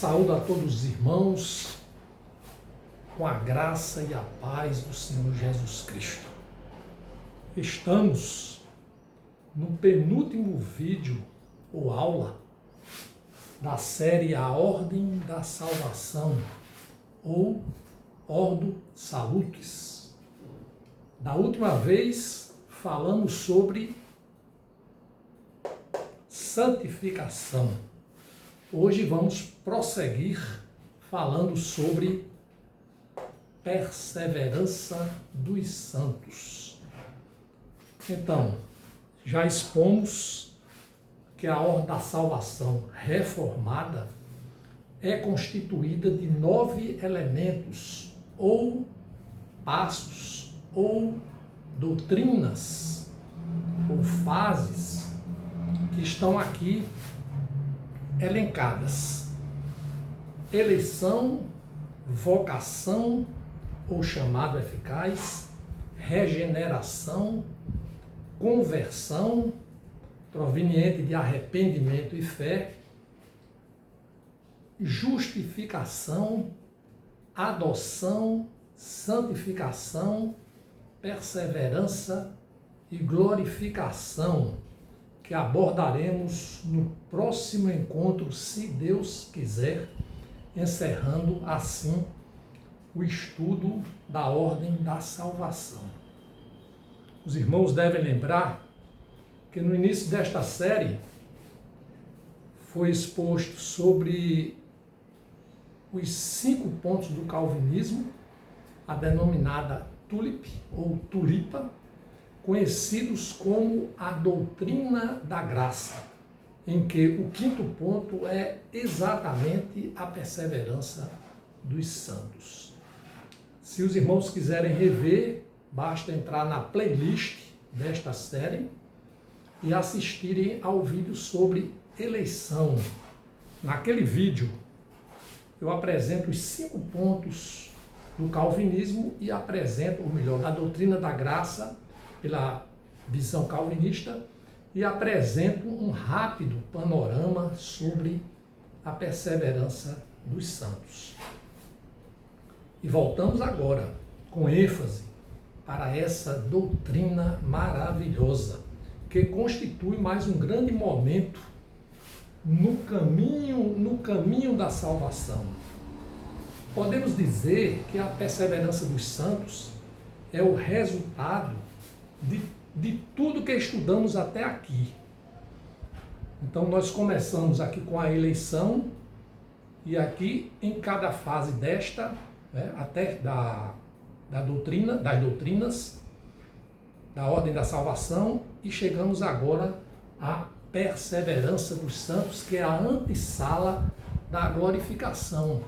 Saúdo a todos os irmãos com a graça e a paz do Senhor Jesus Cristo. Estamos no penúltimo vídeo ou aula da série A Ordem da Salvação, ou Ordo Salutis. Da última vez falamos sobre santificação. Hoje vamos prosseguir falando sobre perseverança dos santos. Então, já expomos que a ordem da salvação reformada é constituída de 9 elementos, ou passos, ou doutrinas, ou fases, que estão aqui elencadas: eleição, vocação ou chamado eficaz, regeneração, conversão, proveniente de arrependimento e fé, justificação, adoção, santificação, perseverança e glorificação, que abordaremos no próximo encontro, se Deus quiser, encerrando assim o estudo da ordem da salvação. Os irmãos devem lembrar que no início desta série foi exposto sobre os 5 pontos do calvinismo, a denominada tulip ou tulipa, conhecidos como a doutrina da graça, em que o 5º ponto é exatamente a perseverança dos santos. Se os irmãos quiserem rever, basta entrar na playlist desta série e assistirem ao vídeo sobre eleição. Naquele vídeo, eu apresento os 5 pontos do calvinismo e apresento, ou melhor, da doutrina da graça pela visão calvinista, e apresento um rápido panorama sobre a perseverança dos santos. E voltamos agora com ênfase para essa doutrina maravilhosa, que constitui mais um grande momento no caminho da salvação. Podemos dizer que a perseverança dos santos é o resultado de tudo que estudamos até aqui. Então nós começamos aqui com a eleição, e aqui em cada fase desta, até das doutrinas, da ordem da salvação, e chegamos agora à perseverança dos santos, que é a antessala da glorificação.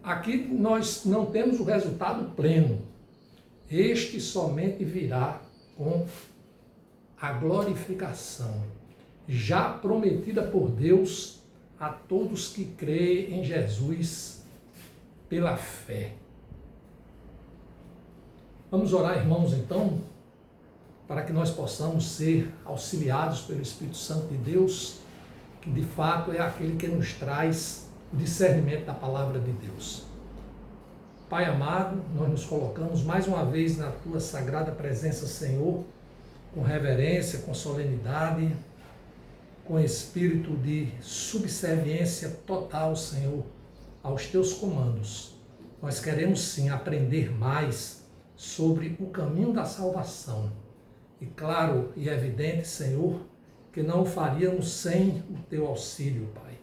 Aqui nós não temos o resultado pleno. Este somente virá com a glorificação, já prometida por Deus a todos que creem em Jesus pela fé. Vamos orar, irmãos, então, para que nós possamos ser auxiliados pelo Espírito Santo de Deus, que de fato é aquele que nos traz o discernimento da palavra de Deus. Pai amado, nós nos colocamos mais uma vez na Tua sagrada presença, Senhor, com reverência, com solenidade, com espírito de subserviência total, Senhor, aos Teus comandos. Nós queremos sim aprender mais sobre o caminho da salvação. E claro e evidente, Senhor, que não o faríamos sem o Teu auxílio, Pai.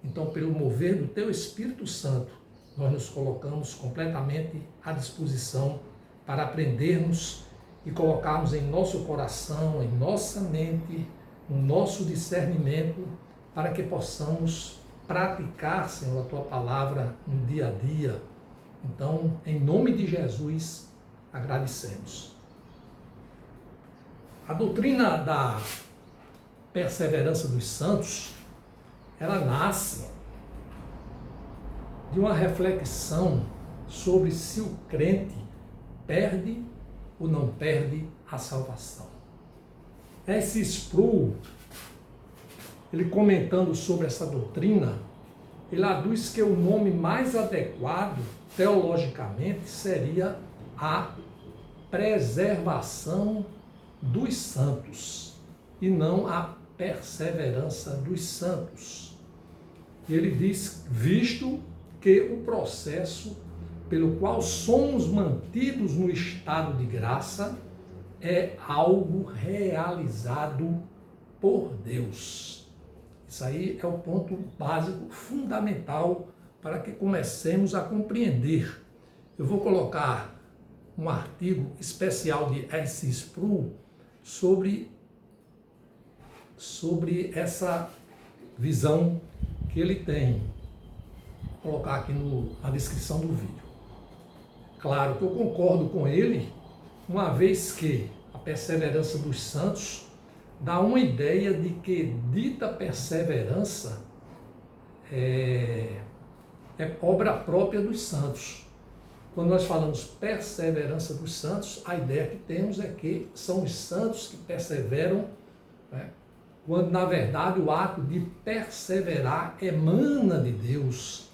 Então, pelo mover do Teu Espírito Santo, nós nos colocamos completamente à disposição para aprendermos e colocarmos em nosso coração, em nossa mente, no nosso discernimento, para que possamos praticar, Senhor, a Tua palavra no dia a dia. Então, em nome de Jesus, agradecemos. A doutrina da perseverança dos santos, ela nasce de uma reflexão sobre se o crente perde ou não perde a salvação. S. Sproul ele comentando sobre essa doutrina, ele aduz que o nome mais adequado, teologicamente, seria a preservação dos santos, e não a perseverança dos santos. E ele diz, visto que o processo pelo qual somos mantidos no estado de graça é algo realizado por Deus. Isso aí é o ponto básico, fundamental, para que comecemos a compreender. Eu vou colocar um artigo especial de R.C. Sproul sobre essa visão que ele tem. Vou colocar aqui na descrição do vídeo. Claro que eu concordo com ele, uma vez que a perseverança dos santos dá uma ideia de que dita perseverança é obra própria dos santos. Quando nós falamos perseverança dos santos, a ideia que temos é que são os santos que perseveram, né? Quando na verdade o ato de perseverar emana de Deus,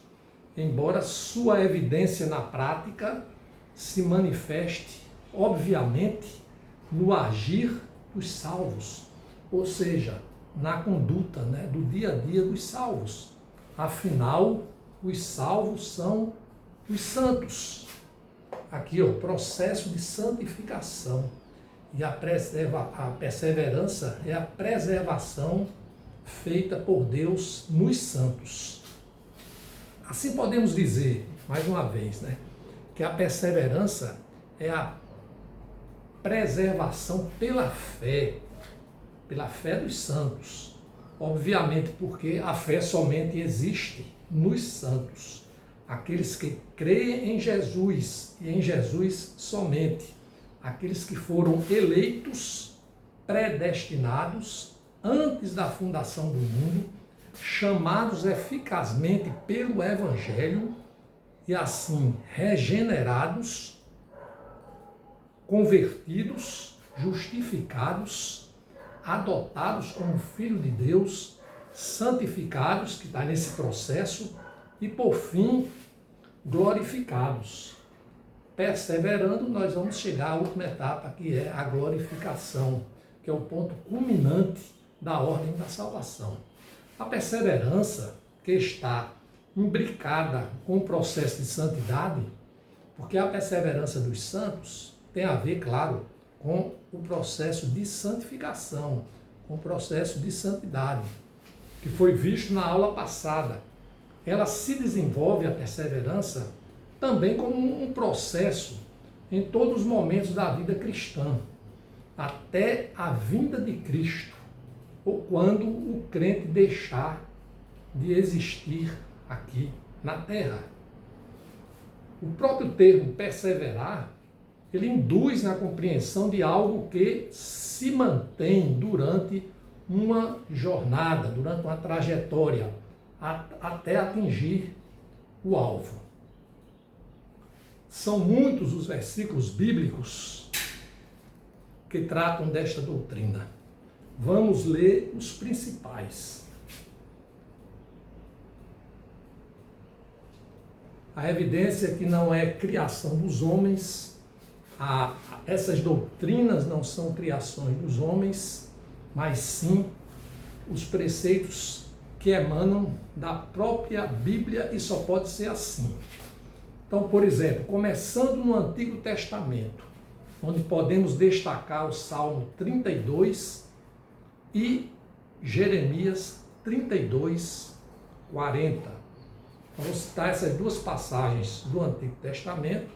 embora sua evidência na prática se manifeste, obviamente, no agir dos salvos, ou seja, na conduta, né, do dia a dia dos salvos. Afinal, os salvos são os santos. Aqui, ó, processo de santificação. E a perseverança é a preservação feita por Deus nos santos. Assim podemos dizer, mais uma vez, né, que a perseverança é a preservação pela fé dos santos. Obviamente, porque a fé somente existe nos santos, aqueles que creem em Jesus e em Jesus somente, aqueles que foram eleitos, predestinados antes da fundação do mundo, chamados eficazmente pelo Evangelho e assim regenerados, convertidos, justificados, adotados como filho de Deus, santificados, que está nesse processo, e por fim, glorificados. Perseverando, nós vamos chegar à última etapa, que é a glorificação, que é o ponto culminante da ordem da salvação. A perseverança que está imbricada com o processo de santidade, porque a perseverança dos santos tem a ver, claro, com o processo de santificação, com o processo de santidade, que foi visto na aula passada. Ela se desenvolve, a perseverança, também como um processo em todos os momentos da vida cristã, até a vinda de Cristo, ou quando o crente deixar de existir aqui na terra. O próprio termo perseverar, ele induz na compreensão de algo que se mantém durante uma jornada, durante uma trajetória, até atingir o alvo. São muitos os versículos bíblicos que tratam desta doutrina. Vamos ler os principais. A evidência é que não é criação dos homens, essas doutrinas não são criações dos homens, mas sim os preceitos que emanam da própria Bíblia, e só pode ser assim. Então, por exemplo, começando no Antigo Testamento, onde podemos destacar o Salmo 32 e Jeremias 32, 40. Vamos citar essas duas passagens do Antigo Testamento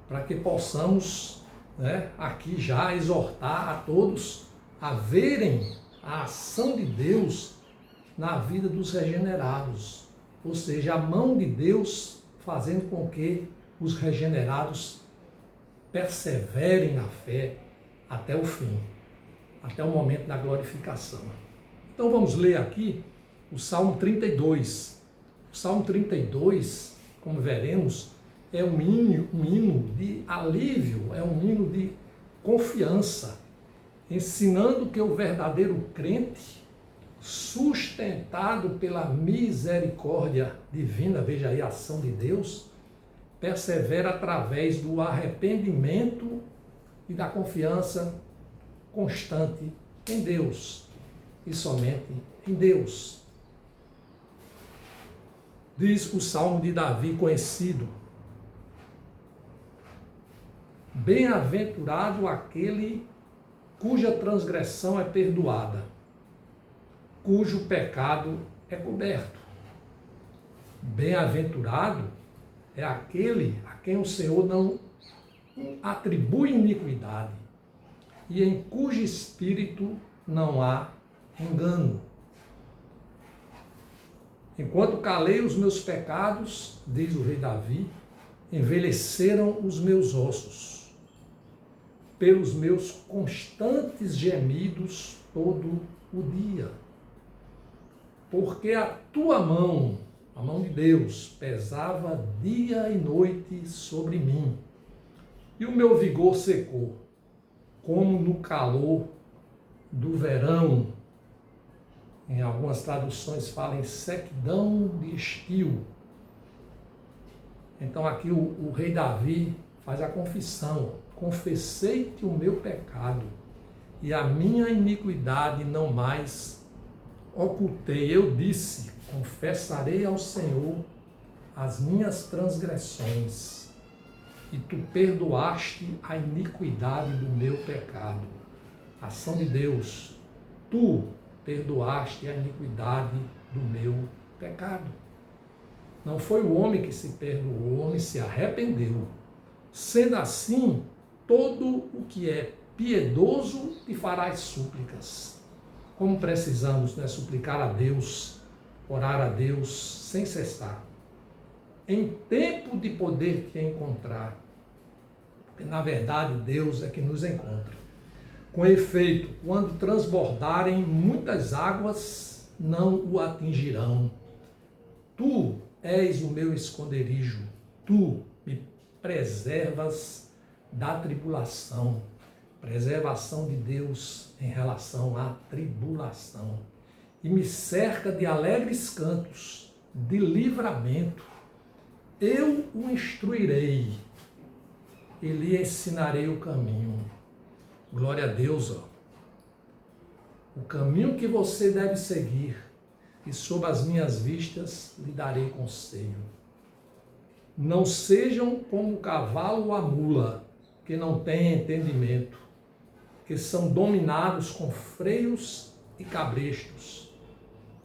para que possamos, né, aqui já exortar a todos a verem a ação de Deus na vida dos regenerados, ou seja, a mão de Deus fazendo com que os regenerados perseverem na fé até o fim, até o momento da glorificação. Então vamos ler aqui o Salmo 32. O Salmo 32, como veremos, é um hino de alívio, é um hino de confiança. ensinando que o verdadeiro crente, sustentado pela misericórdia divina, veja aí a ação de Deus, persevera através do arrependimento e da confiança constante em Deus e somente em Deus. Diz o Salmo de Davi conhecido: bem-aventurado aquele cuja transgressão é perdoada, cujo pecado é coberto. Bem-aventurado é aquele a quem o Senhor não atribui iniquidade e em cujo espírito não há engano. Enquanto calei os meus pecados, diz o rei Davi, envelheceram os meus ossos, pelos meus constantes gemidos todo o dia. Porque a tua mão, a mão de Deus, pesava dia e noite sobre mim, e o meu vigor secou, como no calor do verão. Em algumas traduções fala em sequidão de estio. Então aqui o rei Davi faz a confissão: confessei-te o meu pecado, e a minha iniquidade não mais ocultei. Eu disse: confessarei ao Senhor as minhas transgressões, e tu perdoaste a iniquidade do meu pecado. Ação de Deus: tu perdoaste a iniquidade do meu pecado. Não foi o homem que se perdoou, o homem se arrependeu. Sendo assim, todo o que é piedoso te farás súplicas. Como precisamos, né, suplicar a Deus, orar a Deus sem cessar. Em tempo de poder te encontrar, porque na verdade Deus é que nos encontra. Com efeito, quando transbordarem muitas águas, não o atingirão. Tu és o meu esconderijo, tu me preservas da tribulação. Preservação de Deus em relação à tribulação. E me cerca de alegres cantos, de livramento. Eu o instruirei e lhe ensinarei o caminho. Glória a Deus, ó. O caminho que você deve seguir, e sob as minhas vistas lhe darei conselho. Não sejam como o cavalo ou a mula, que não têm entendimento, que são dominados com freios e cabrestos,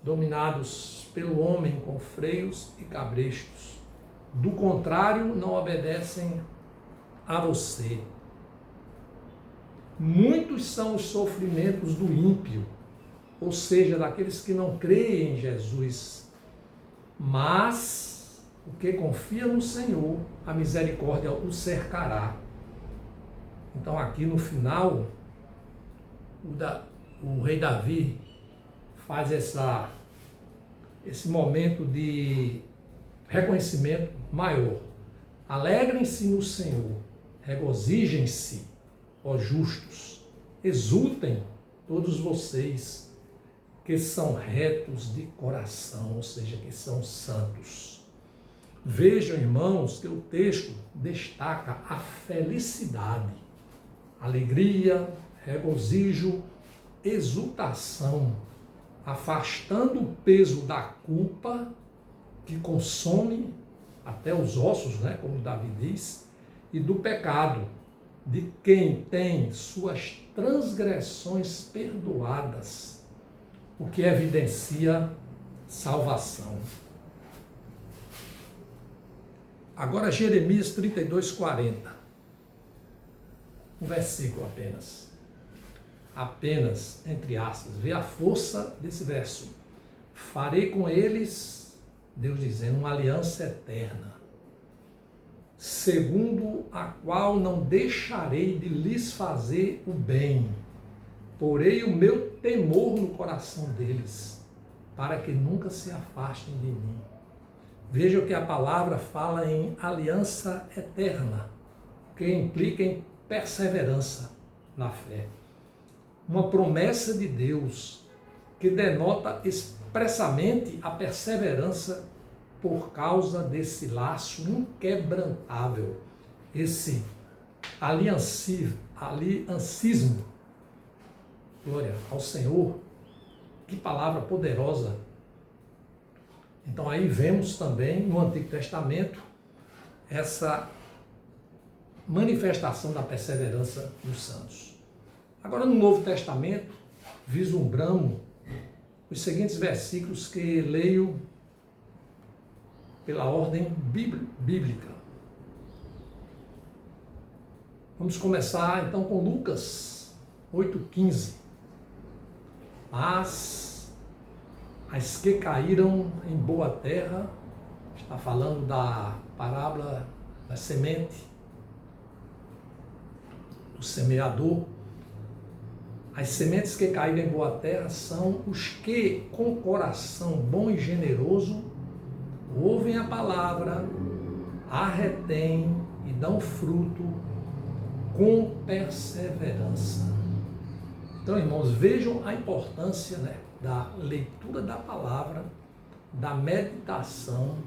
dominados pelo homem com freios e cabrestos. Do contrário, não obedecem a você. Muitos são os sofrimentos do ímpio, ou seja, daqueles que não creem em Jesus. Mas o que confia no Senhor, a misericórdia o cercará. Então aqui no final, o rei Davi faz esse momento de reconhecimento maior. Alegrem-se no Senhor, regozijem-se, ó justos, exultem todos vocês que são retos de coração, ou seja, que são santos. Vejam, irmãos, que o texto destaca a felicidade, alegria, regozijo, exultação, afastando o peso da culpa que consome até os ossos, né, como Davi diz, e do pecado, de quem tem suas transgressões perdoadas, o que evidencia salvação. Agora Jeremias 32:40, um versículo apenas, entre aspas, vê a força desse verso. Farei com eles, Deus dizendo, uma aliança eterna, segundo a qual não deixarei de lhes fazer o bem. Porei o meu temor no coração deles, para que nunca se afastem de mim. Veja que a palavra fala em aliança eterna, que implica em perseverança na fé. uma promessa de Deus que denota expressamente a perseverança por causa desse laço inquebrantável, esse aliancismo, glória ao Senhor, que palavra poderosa. Então aí vemos também no Antigo Testamento essa manifestação da perseverança dos santos. Agora no Novo Testamento, vislumbramos os seguintes versículos que leio pela ordem bíblica. Vamos começar então com Lucas 8,15. Mas as que caíram em boa terra, está falando da parábola da semente, do semeador. As sementes que caíram em boa terra são os que, com coração bom e generoso, ouvem a palavra, a retêm e dão fruto com perseverança. Então, irmãos, vejam a importância, da leitura da palavra, da meditação,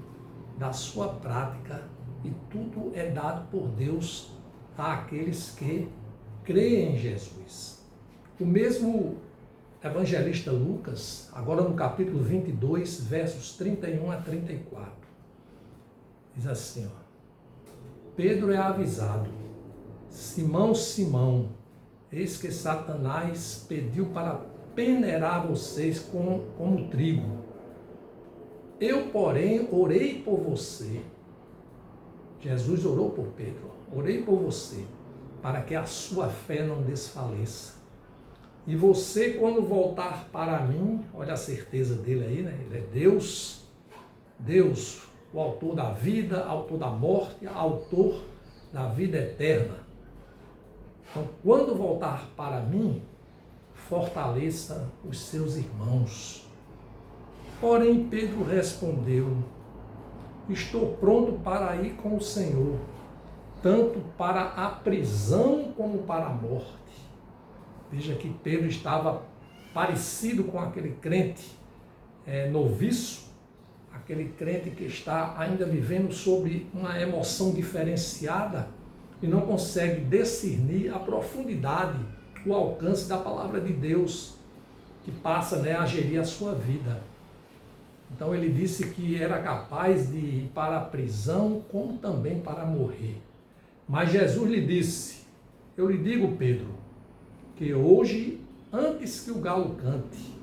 da sua prática, e tudo é dado por Deus àqueles que creem em Jesus. O mesmo evangelista Lucas, agora no capítulo 22, versos 31 a 34, diz assim, Pedro é avisado: Simão, Simão, eis que Satanás pediu para peneirar vocês como trigo. Eu, porém, orei por você. Jesus orou por Pedro. Orei por você, para que a sua fé não desfaleça. E você, quando voltar para mim, olha a certeza dele aí, Ele é Deus, o autor da vida, autor da morte, autor da vida eterna. Então, quando voltar para mim, fortaleça os seus irmãos. Porém, Pedro respondeu: estou pronto para ir com o Senhor, tanto para a prisão como para a morte. Veja que Pedro estava parecido com aquele crente noviço, aquele crente que está ainda vivendo sob uma emoção diferenciada e não consegue discernir a profundidade, o alcance da palavra de Deus que passa a gerir a sua vida. Então ele disse que era capaz de ir para a prisão como também para morrer. Mas Jesus lhe disse: eu lhe digo, Pedro, que hoje, antes que o galo cante,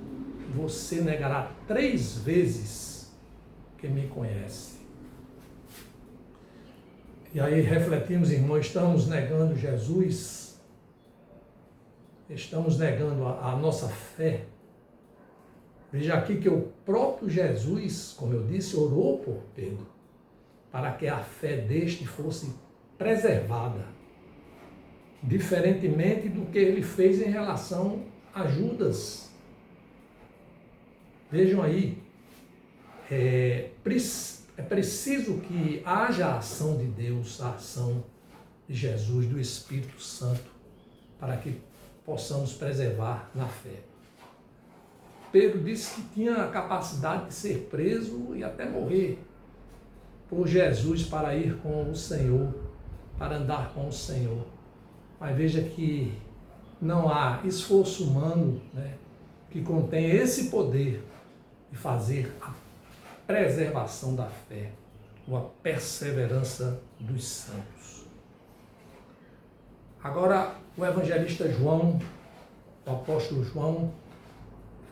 você negará 3 vezes que me conhece. E aí refletimos, irmãos, estamos negando Jesus, estamos negando a nossa fé. Veja aqui que o próprio Jesus, como eu disse, orou por Pedro, para que a fé deste fosse preservada, diferentemente do que ele fez em relação a Judas. Vejam aí, é preciso que haja a ação de Deus, a ação de Jesus, do Espírito Santo, para que possamos preservar na fé. Pedro disse que tinha a capacidade de ser preso e até morrer por Jesus para ir com o Senhor, para andar com o Senhor. Mas veja que não há esforço humano que contém esse poder de fazer a preservação da fé, ou a perseverança dos santos. Agora, o evangelista João, o apóstolo João,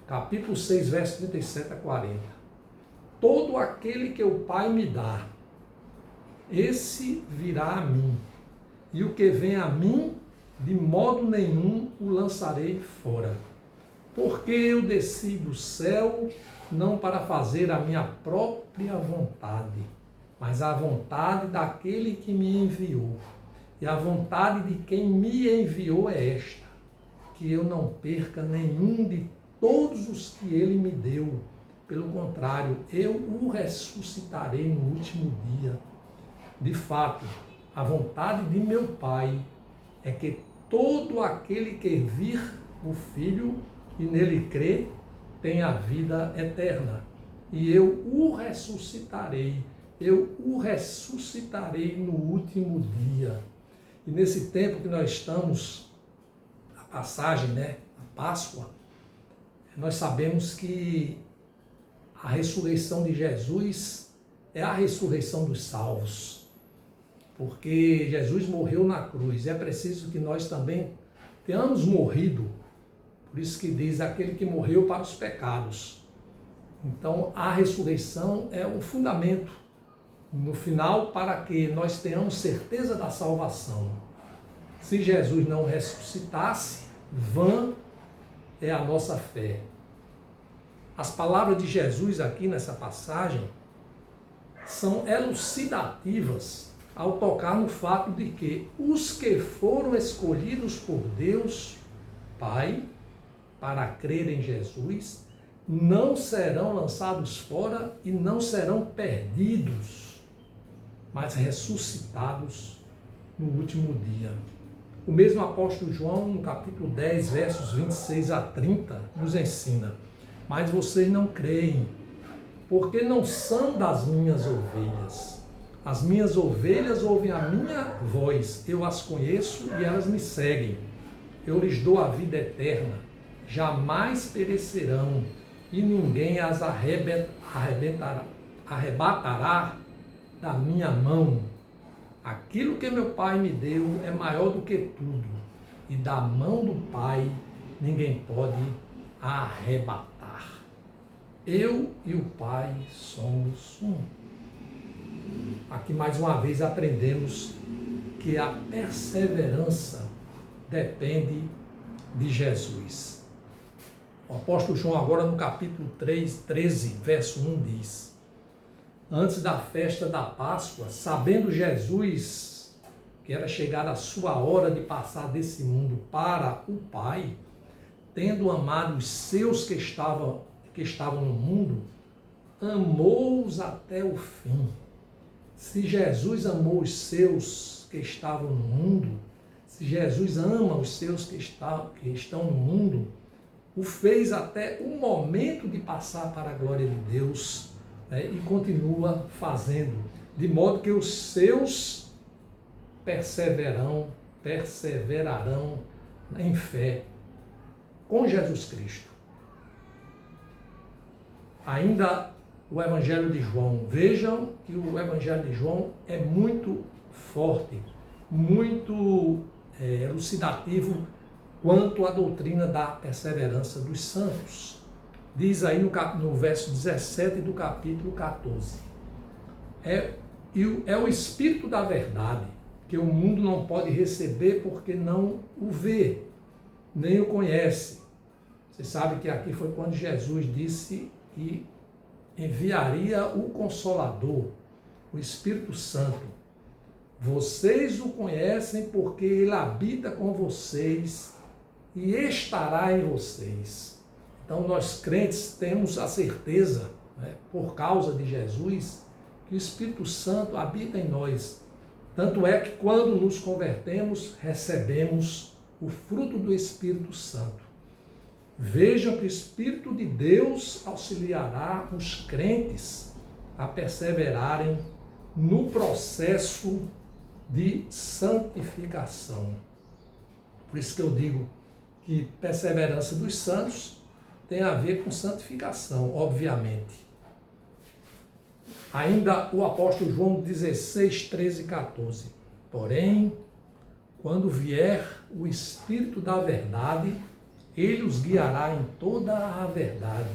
capítulo 6, verso 37 a 40. Todo aquele que o Pai me dá, esse virá a mim, e o que vem a mim, de modo nenhum o lançarei fora. Porque eu desci do céu, não para fazer a minha própria vontade, mas a vontade daquele que me enviou. E a vontade de quem me enviou é esta: que eu não perca nenhum de todos os que ele me deu. Pelo contrário, eu o ressuscitarei no último dia. De fato, a vontade de meu Pai é que todo aquele que vir o Filho e nele crê tem a vida eterna. E eu o ressuscitarei. Eu o ressuscitarei no último dia. E nesse tempo que nós estamos, a passagem, né, a Páscoa, nós sabemos que a ressurreição de Jesus é a ressurreição dos salvos. Porque Jesus morreu na cruz. É preciso que nós também tenhamos morrido. Por isso que diz aquele que morreu para os pecados. Então, a ressurreição é um fundamento no final para que nós tenhamos certeza da salvação. Se Jesus não ressuscitasse, vã é a nossa fé. As palavras de Jesus aqui nessa passagem são elucidativas ao tocar no fato de que os que foram escolhidos por Deus, Pai, para crer em Jesus, não serão lançados fora e não serão perdidos, mas ressuscitados no último dia. O mesmo apóstolo João, no capítulo 10, versos 26 a 30, nos ensina: mas vocês não creem, porque não são das minhas ovelhas. As minhas ovelhas ouvem a minha voz, eu as conheço e elas me seguem. Eu lhes dou a vida eterna, jamais perecerão, e ninguém as arrebatará da minha mão. Aquilo que meu Pai me deu é maior do que tudo, e da mão do Pai ninguém pode arrebatar. Eu e o Pai somos um. Aqui mais uma vez aprendemos que a perseverança depende de Jesus. O apóstolo João agora no capítulo 13, verso 1 diz: antes da festa da Páscoa, sabendo Jesus que era chegada a sua hora de passar desse mundo para o Pai, tendo amado os seus que estavam no mundo, amou-os até o fim. Se Jesus amou os seus que estavam no mundo, se Jesus ama os seus que estão no mundo, o fez até o momento de passar para a glória de Deus, né, e continua fazendo, de modo que os seus perseverarão em fé com Jesus Cristo. Ainda o Evangelho de João. Vejam que o Evangelho de João é muito forte, muito elucidativo quanto à doutrina da perseverança dos santos. Diz aí no verso 17 do capítulo 14. É o Espírito da verdade, que o mundo não pode receber porque não o vê, nem o conhece. Você sabe que aqui foi quando Jesus disse que enviaria o Consolador, o Espírito Santo. Vocês o conhecem porque ele habita com vocês e estará em vocês. Então nós crentes temos a certeza, né, por causa de Jesus, que o Espírito Santo habita em nós. Tanto é que quando nos convertemos, recebemos o fruto do Espírito Santo. Vejam que o Espírito de Deus auxiliará os crentes a perseverarem no processo de santificação. Por isso que eu digo que perseverança dos santos tem a ver com santificação, obviamente. Ainda o apóstolo João 16, 13 e 14. Porém, quando vier o Espírito da verdade, ele os guiará em toda a verdade.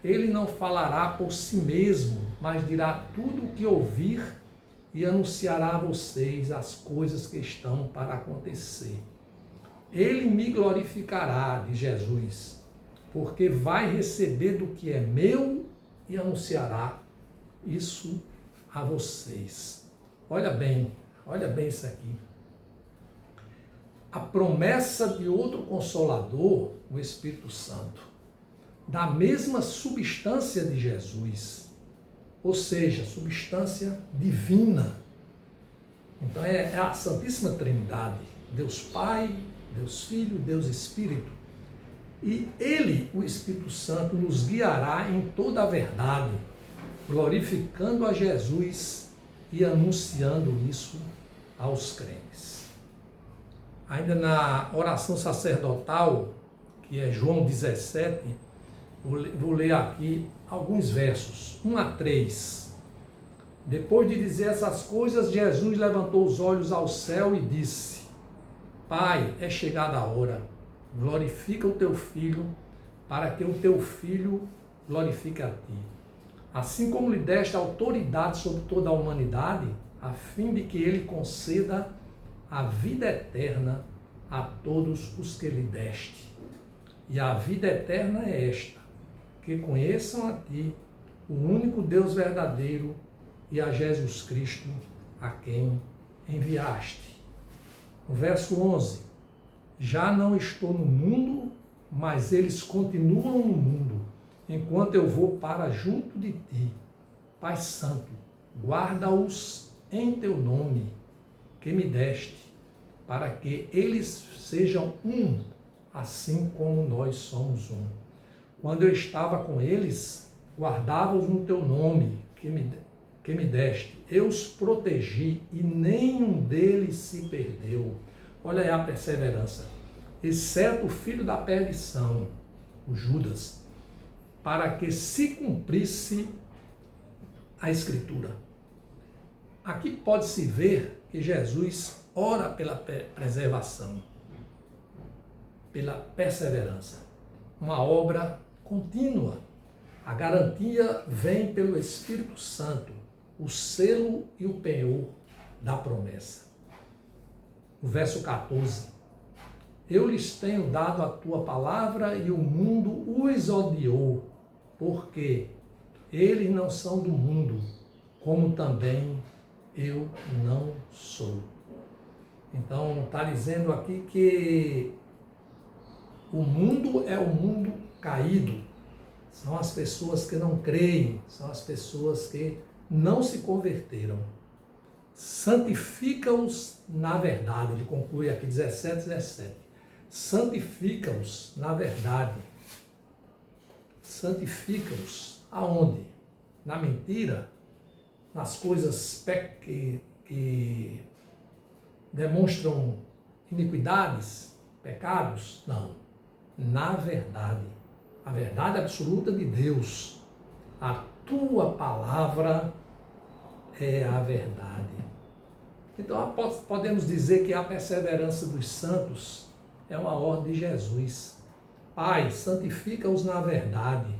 Ele não falará por si mesmo, mas dirá tudo o que ouvir e anunciará a vocês as coisas que estão para acontecer. Ele me glorificará, diz Jesus, porque vai receber do que é meu e anunciará isso a vocês. Olha bem isso aqui. A promessa de outro Consolador, o Espírito Santo, da mesma substância de Jesus, ou seja, substância divina. Então é a Santíssima Trindade, Deus Pai, Deus Filho, Deus Espírito. E Ele, o Espírito Santo, nos guiará em toda a verdade, glorificando a Jesus e anunciando isso aos crentes. Ainda na oração sacerdotal, que é João 17, vou ler aqui alguns versos, 1 a 3. Depois de dizer essas coisas, Jesus levantou os olhos ao céu e disse: Pai, é chegada a hora, glorifica o teu Filho, para que o teu Filho glorifique a ti. Assim como lhe deste autoridade sobre toda a humanidade, a fim de que ele conceda a vida eterna a todos os que lhe deste. E a vida eterna é esta, que conheçam a ti, o único Deus verdadeiro, e a Jesus Cristo, a quem enviaste. No verso 11, já não estou no mundo, mas eles continuam no mundo, enquanto eu vou para junto de ti. Pai Santo, guarda-os em teu nome, que me deste, para que eles sejam um, assim como nós somos um. Quando eu estava com eles, guardava-os no teu nome, que me deste. Eu os protegi e nenhum deles se perdeu. Olha aí a perseverança. Exceto o filho da perdição, o Judas, para que se cumprisse a Escritura. Aqui pode-se ver que Jesus ora pela preservação, pela perseverança. Uma obra contínua. A garantia vem pelo Espírito Santo, o selo e o penhor da promessa. O verso 14. Eu lhes tenho dado a tua palavra e o mundo os odiou, porque eles não são do mundo, como também eu não sou. Então, está dizendo aqui que o mundo é o mundo caído. São as pessoas que não creem, são as pessoas que não se converteram. Santifica-os na verdade. Ele conclui aqui 17. Santifica-os na verdade. Santifica-os aonde? Na mentira? Nas coisas que demonstram iniquidades, pecados? Não. Na verdade. A verdade absoluta de Deus. A tua palavra é a verdade. Então podemos dizer que a perseverança dos santos é uma ordem de Jesus. Pai, santifica-os na verdade.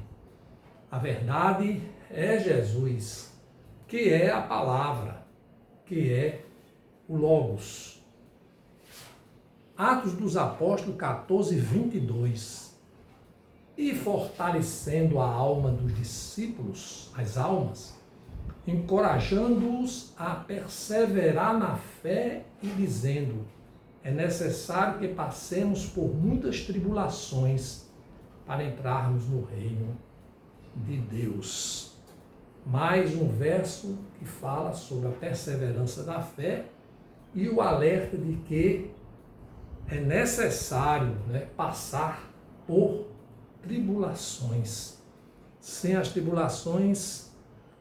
A verdade é Jesus, que é a palavra, que é o Logos. Atos dos Apóstolos 14, 22. E fortalecendo a alma dos discípulos, as almas, encorajando-os a perseverar na fé e dizendo: é necessário que passemos por muitas tribulações para entrarmos no reino de Deus. Mais um verso que fala sobre a perseverança da fé e o alerta de que é necessário, passar por tribulações. Sem as tribulações,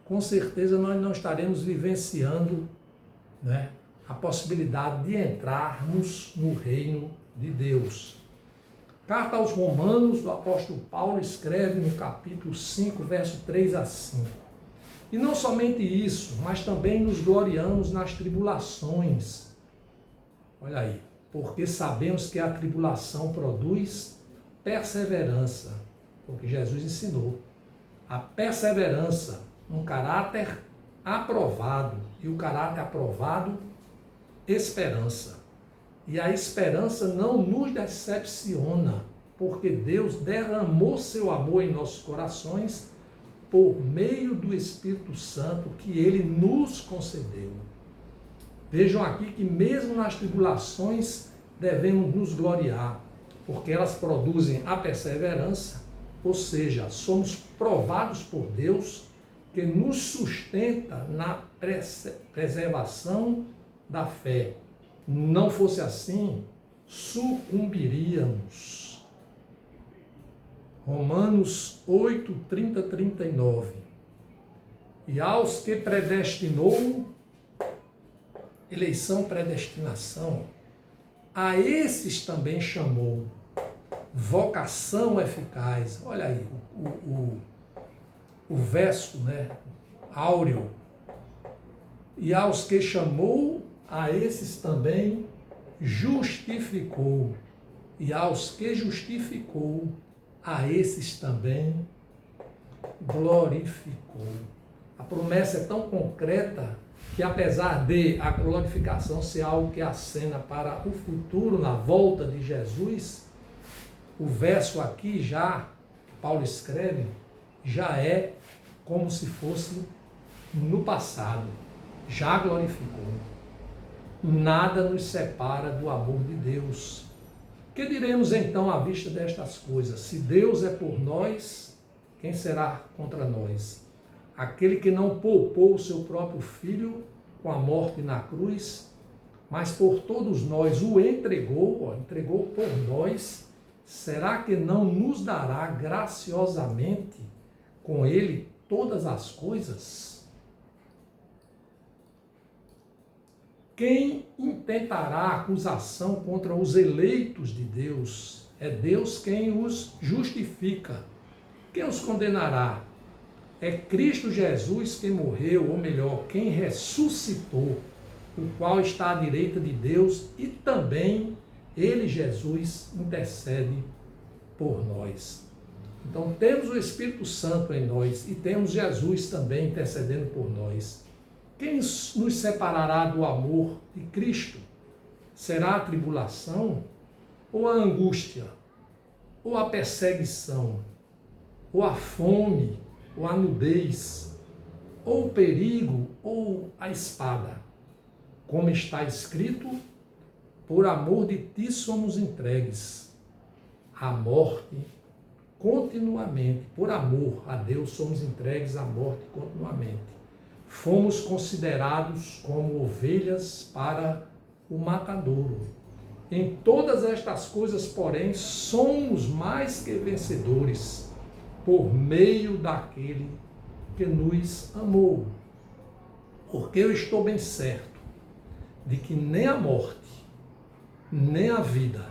com certeza nós não estaremos vivenciando a possibilidade de entrarmos no reino de Deus. Carta aos Romanos, do apóstolo Paulo escreve no capítulo 5, verso 3 a 5. E não somente isso, mas também nos gloriamos nas tribulações. Olha aí, porque sabemos que a tribulação produz perseverança, porque Jesus ensinou. A perseverança, um caráter aprovado, e o caráter aprovado, esperança. E a esperança não nos decepciona, porque Deus derramou seu amor em nossos corações por meio do Espírito Santo que Ele nos concedeu. Vejam aqui que mesmo nas tribulações devemos nos gloriar, porque elas produzem a perseverança, ou seja, somos provados por Deus, que nos sustenta na preservação da fé. Não fosse assim, sucumbiríamos. Romanos 8, 30, 39. E aos que predestinou, eleição, predestinação, a esses também chamou. Vocação eficaz. Olha aí, o verso, né, áureo. E aos que chamou, a esses também justificou. E aos que justificou, a esses também glorificou. A promessa é tão concreta que, apesar de a glorificação ser algo que acena para o futuro, na volta de Jesus, o verso aqui já, Paulo escreve, já é como se fosse no passado, já glorificou. Nada nos separa do amor de Deus. Que diremos então à vista destas coisas? Se Deus é por nós, quem será contra nós? Aquele que não poupou o seu próprio Filho com a morte na cruz, mas por todos nós o entregou, entregou por nós, será que não nos dará graciosamente com ele todas as coisas? Quem intentará acusação contra os eleitos de Deus? É Deus quem os justifica. Quem os condenará? É Cristo Jesus quem morreu, ou melhor, quem ressuscitou, o qual está à direita de Deus, e também ele, Jesus, intercede por nós. Então temos o Espírito Santo em nós e temos Jesus também intercedendo por nós. Quem nos separará do amor de Cristo? Será a tribulação, ou a angústia, ou a perseguição, ou a fome, ou a nudez, ou o perigo, ou a espada? Como está escrito, por amor de ti somos entregues à morte continuamente. Por amor a Deus somos entregues à morte continuamente. Fomos considerados como ovelhas para o matadouro. Em todas estas coisas, porém, somos mais que vencedores por meio daquele que nos amou. Porque eu estou bem certo de que nem a morte, nem a vida,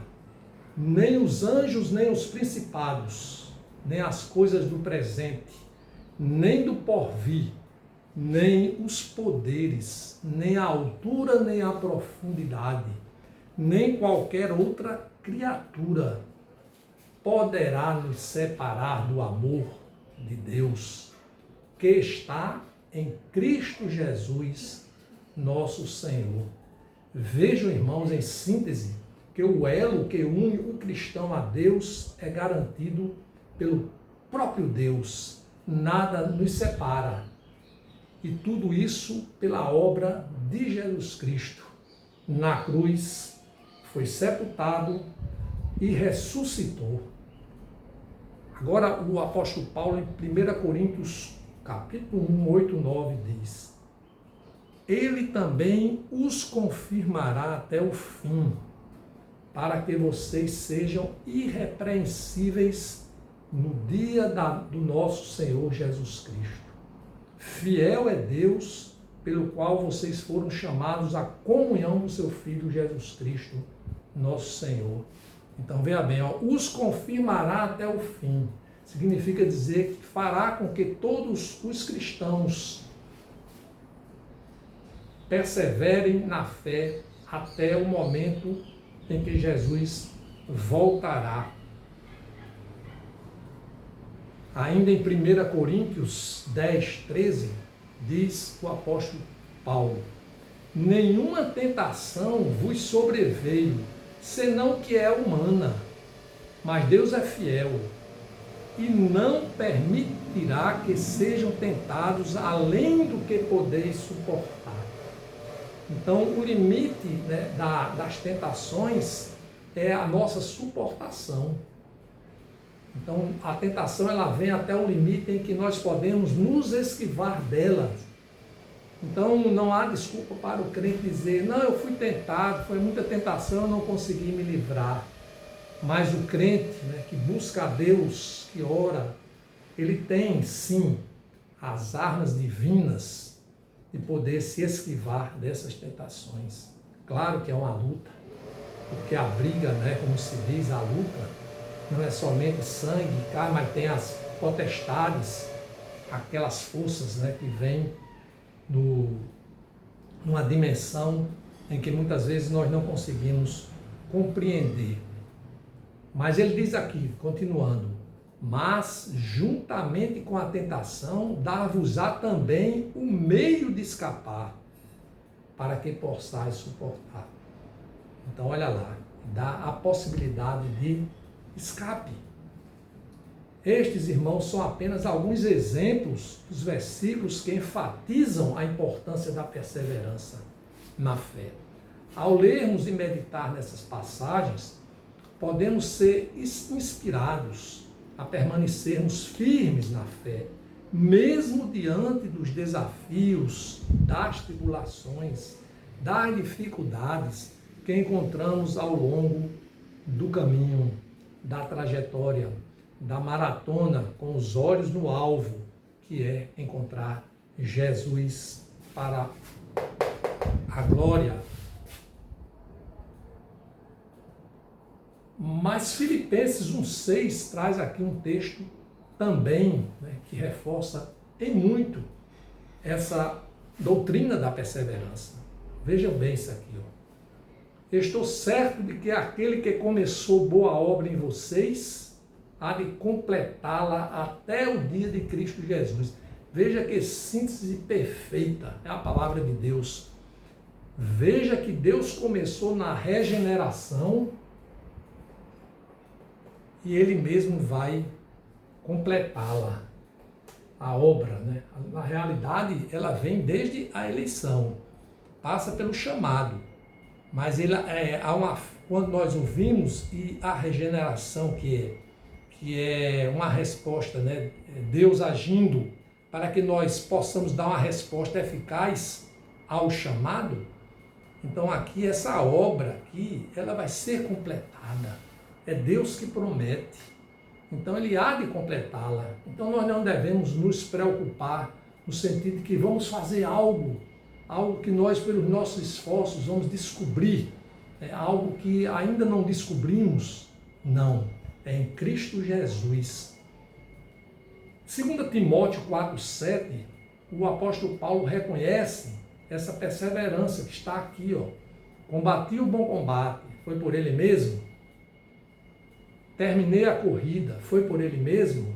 nem os anjos, nem os principados, nem as coisas do presente, nem do porvir, nem os poderes, nem a altura, nem a profundidade, nem qualquer outra criatura poderá nos separar do amor de Deus que está em Cristo Jesus, nosso Senhor. Vejam, irmãos, em síntese, que o elo que une o cristão a Deus é garantido pelo próprio Deus. Nada nos separa. E tudo isso pela obra de Jesus Cristo. Na cruz, foi sepultado e ressuscitou. Agora o apóstolo Paulo, em 1 Coríntios, capítulo 1, 8, 9, diz: Ele também os confirmará até o fim, para que vocês sejam irrepreensíveis no dia do nosso Senhor Jesus Cristo. Fiel é Deus, pelo qual vocês foram chamados à comunhão do seu Filho Jesus Cristo, nosso Senhor. Então, veja bem, os confirmará até o fim. Significa dizer que fará com que todos os cristãos perseverem na fé até o momento em que Jesus voltará. Ainda em 1 Coríntios 10, 13, diz o apóstolo Paulo: Nenhuma tentação vos sobreveio, senão que é humana, mas Deus é fiel e não permitirá que sejam tentados além do que podeis suportar. Então, o limite, né, das tentações é a nossa suportação. Então, a tentação ela vem até o limite em que nós podemos nos esquivar dela. Então, não há desculpa para o crente dizer: não, eu fui tentado, foi muita tentação, eu não consegui me livrar. Mas o crente, né, que busca a Deus, que ora, ele tem sim as armas divinas de poder se esquivar dessas tentações. Claro que é uma luta, porque a briga, né, como se diz, a luta, não é somente sangue e carne, mas tem as potestades, aquelas forças, né, que vêm numa dimensão em que muitas vezes nós não conseguimos compreender. Mas ele diz aqui, continuando, mas juntamente com a tentação, dar-vos-á também o meio de escapar, para que possais suportar. Então, olha lá, dá a possibilidade de escape. Estes, irmãos, são apenas alguns exemplos dos versículos que enfatizam a importância da perseverança na fé. Ao lermos e meditar nessas passagens, podemos ser inspirados a permanecermos firmes na fé, mesmo diante dos desafios, das tribulações, das dificuldades que encontramos ao longo do caminho, da trajetória, da maratona, com os olhos no alvo, que é encontrar Jesus para a glória. Mas Filipenses 1,6 traz aqui um texto também, né, que reforça em muito essa doutrina da perseverança. Vejam bem isso aqui. Estou certo de que aquele que começou boa obra em vocês há de completá-la até o dia de Cristo Jesus. Veja que síntese perfeita é a palavra de Deus. Veja que Deus começou na regeneração e Ele mesmo vai completá-la, a obra, né? Na realidade, ela vem desde a eleição, passa pelo chamado, mas quando nós ouvimos e a regeneração que é uma resposta, né? Deus agindo para que nós possamos dar uma resposta eficaz ao chamado. Então aqui essa obra aqui, ela vai ser completada. É Deus que promete. Então Ele há de completá-la. Então nós não devemos nos preocupar no sentido de que vamos fazer algo que nós, pelos nossos esforços, vamos descobrir, algo que ainda não descobrimos. Não, é em Cristo Jesus. 2 Timóteo 4,7, o apóstolo Paulo reconhece essa perseverança que está aqui. Combati o bom combate, foi por ele mesmo. Terminei a corrida, foi por ele mesmo.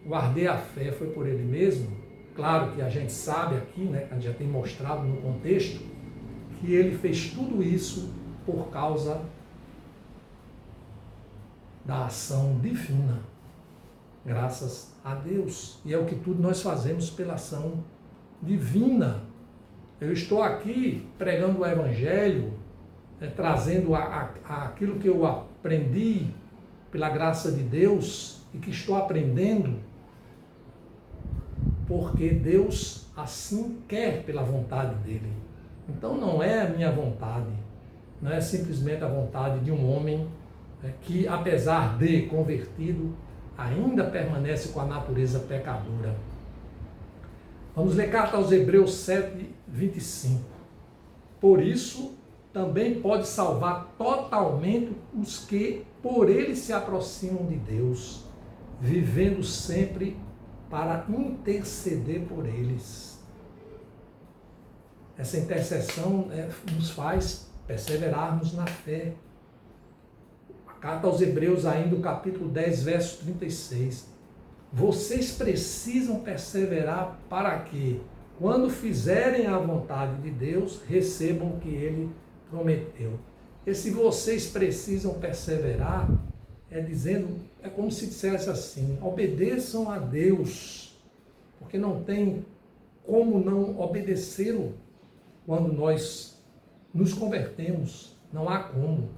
Guardei a fé, foi por ele mesmo. Claro que a gente sabe aqui, né, a gente já tem mostrado no contexto, que ele fez tudo isso por causa da ação divina. Graças a Deus. E é o que tudo nós fazemos pela ação divina. Eu estou aqui pregando o Evangelho, trazendo aquilo que eu aprendi pela graça de Deus e que estou aprendendo, porque Deus assim quer pela vontade dele. Então não é a minha vontade, não é simplesmente a vontade de um homem que, apesar de convertido, ainda permanece com a natureza pecadora. Vamos ler carta aos Hebreus 7:25. Por isso, também pode salvar totalmente os que por ele se aproximam de Deus, vivendo sempre para interceder por eles. Essa intercessão nos faz perseverarmos na fé. A carta aos Hebreus, ainda o capítulo 10, verso 36. Vocês precisam perseverar para que, quando fizerem a vontade de Deus, recebam o que Ele prometeu. E se vocês precisam perseverar, é como se dissesse assim: obedeçam a Deus, porque não tem como não obedecê-lo quando nós nos convertemos, não há como.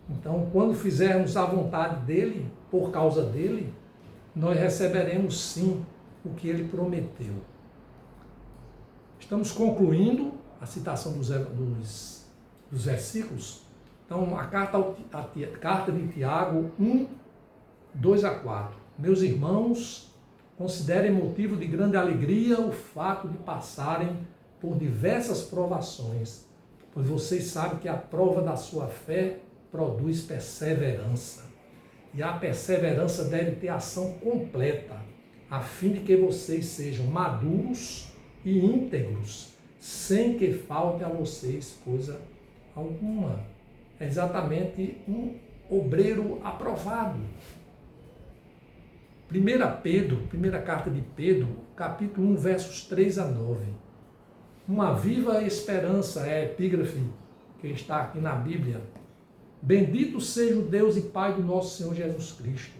Então, quando fizermos a vontade dele, por causa dele, nós receberemos sim o que ele prometeu. Estamos concluindo a citação dos versículos. Então, a carta de Tiago 1, 2 a 4. Meus irmãos, considerem motivo de grande alegria o fato de passarem por diversas provações, pois vocês sabem que a prova da sua fé produz perseverança. E a perseverança deve ter ação completa, a fim de que vocês sejam maduros e íntegros, sem que falte a vocês coisa alguma. É exatamente um obreiro aprovado. Primeira carta de Pedro, capítulo 1, versos 3 a 9. Uma viva esperança é a epígrafe que está aqui na Bíblia. Bendito seja o Deus e Pai do nosso Senhor Jesus Cristo,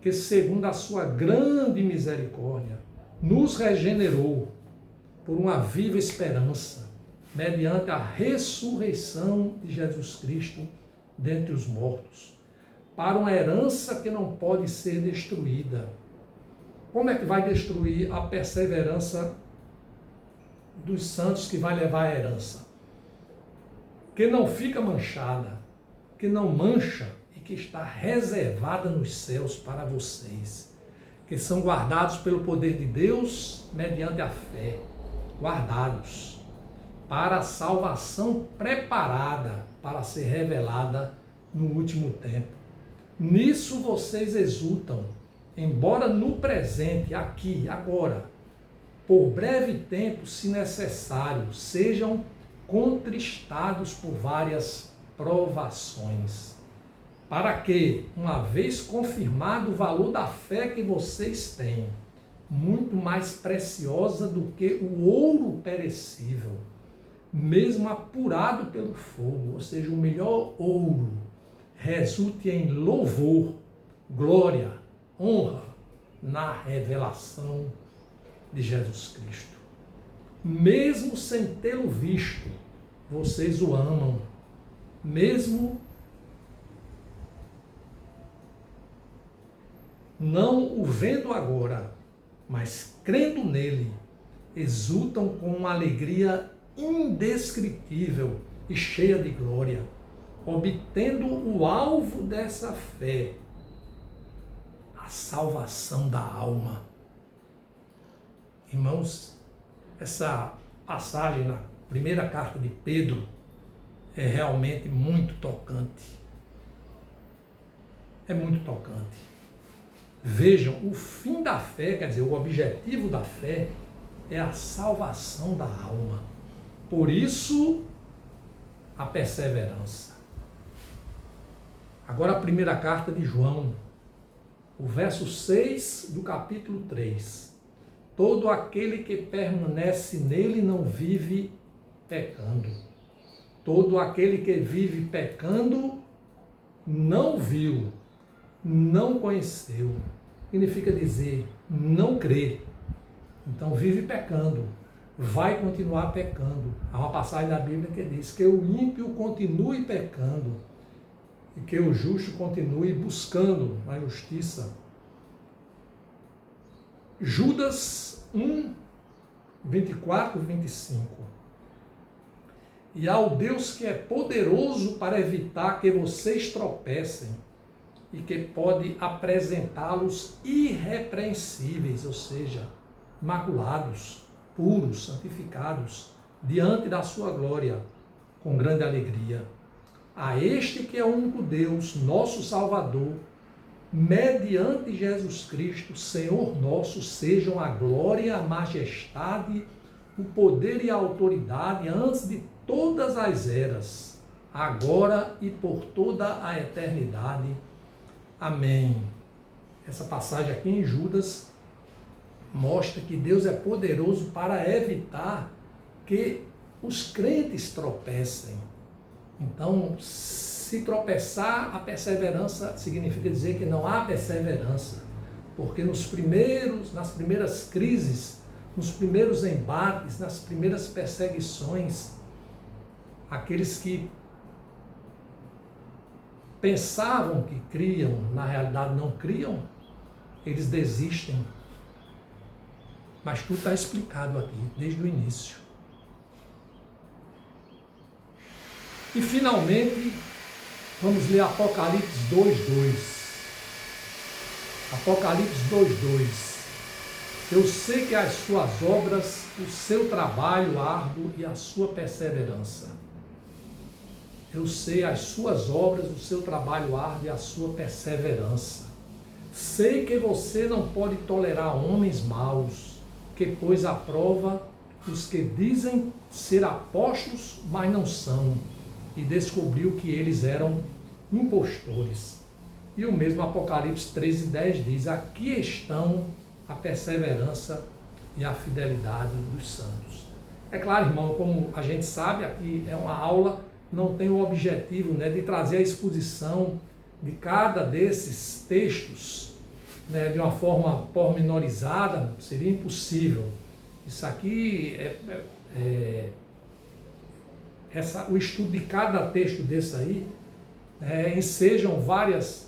que segundo a sua grande misericórdia, nos regenerou por uma viva esperança, mediante a ressurreição de Jesus Cristo dentre os mortos, para uma herança que não pode ser destruída. Como é que vai destruir a perseverança dos santos que vai levar a herança? Que não fica manchada, que não mancha e que está reservada nos céus para vocês, que são guardados pelo poder de Deus mediante a fé, guardados para a salvação preparada para ser revelada no último tempo. Nisso vocês exultam, embora no presente, aqui, agora, por breve tempo, se necessário, sejam contristados por várias provações, para que, uma vez confirmado o valor da fé que vocês têm, muito mais preciosa do que o ouro perecível, mesmo apurado pelo fogo, ou seja, o melhor ouro, resulte em louvor, glória, honra na revelação de Jesus Cristo. Mesmo sem tê-lo visto, vocês o amam, mesmo não o vendo agora, mas crendo nele, exultam com uma alegria indescritível e cheia de glória, obtendo o alvo dessa fé, a salvação da alma. Irmãos, essa passagem na primeira carta de Pedro é realmente muito tocante. É muito tocante. Vejam, o fim da fé, quer dizer, o objetivo da fé é a salvação da alma. Por isso, a perseverança. Agora a primeira carta de João, o verso 6 do capítulo 3. Todo aquele que permanece nele não vive pecando. Todo aquele que vive pecando não viu, não conheceu. Significa dizer, não crê. Então vive pecando, vai continuar pecando. Há uma passagem da Bíblia que diz que o ímpio continue pecando e que o justo continue buscando a justiça. Judas 1, 24 e 25. E ao Deus que é poderoso para evitar que vocês tropecem e que pode apresentá-los irrepreensíveis, ou seja, imaculados, puros, santificados, diante da sua glória, com grande alegria. A este que é o único Deus, nosso Salvador, mediante Jesus Cristo, Senhor nosso, sejam a glória, a majestade, o poder e a autoridade antes de todas as eras, agora e por toda a eternidade. Amém. Essa passagem aqui em Judas mostra que Deus é poderoso para evitar que os crentes tropecem. Então, se tropeçar, a perseverança significa dizer que não há perseverança, porque nas primeiras crises, nos primeiros embates, nas primeiras perseguições, aqueles que pensavam que criam, na realidade não criam, eles desistem. Mas tudo está explicado aqui, desde o início. E finalmente, Vamos ler Apocalipse 2:2. Apocalipse 2:2. Eu sei que as suas obras, o seu trabalho árduo e a sua perseverança. Eu sei as suas obras, o seu trabalho árduo e a sua perseverança. Sei que você não pode tolerar homens maus, que pôs à prova os que dizem ser apóstolos, mas não são, e descobriu que eles eram impostores. E o mesmo Apocalipse 13:10 diz: aqui estão a perseverança e a fidelidade dos santos. É claro, irmão, como a gente sabe, aqui é uma aula, não tem o objetivo, né, de trazer a exposição de cada desses textos, né, de uma forma pormenorizada, seria impossível. Isso aqui o estudo de cada texto desse aí, ensejam várias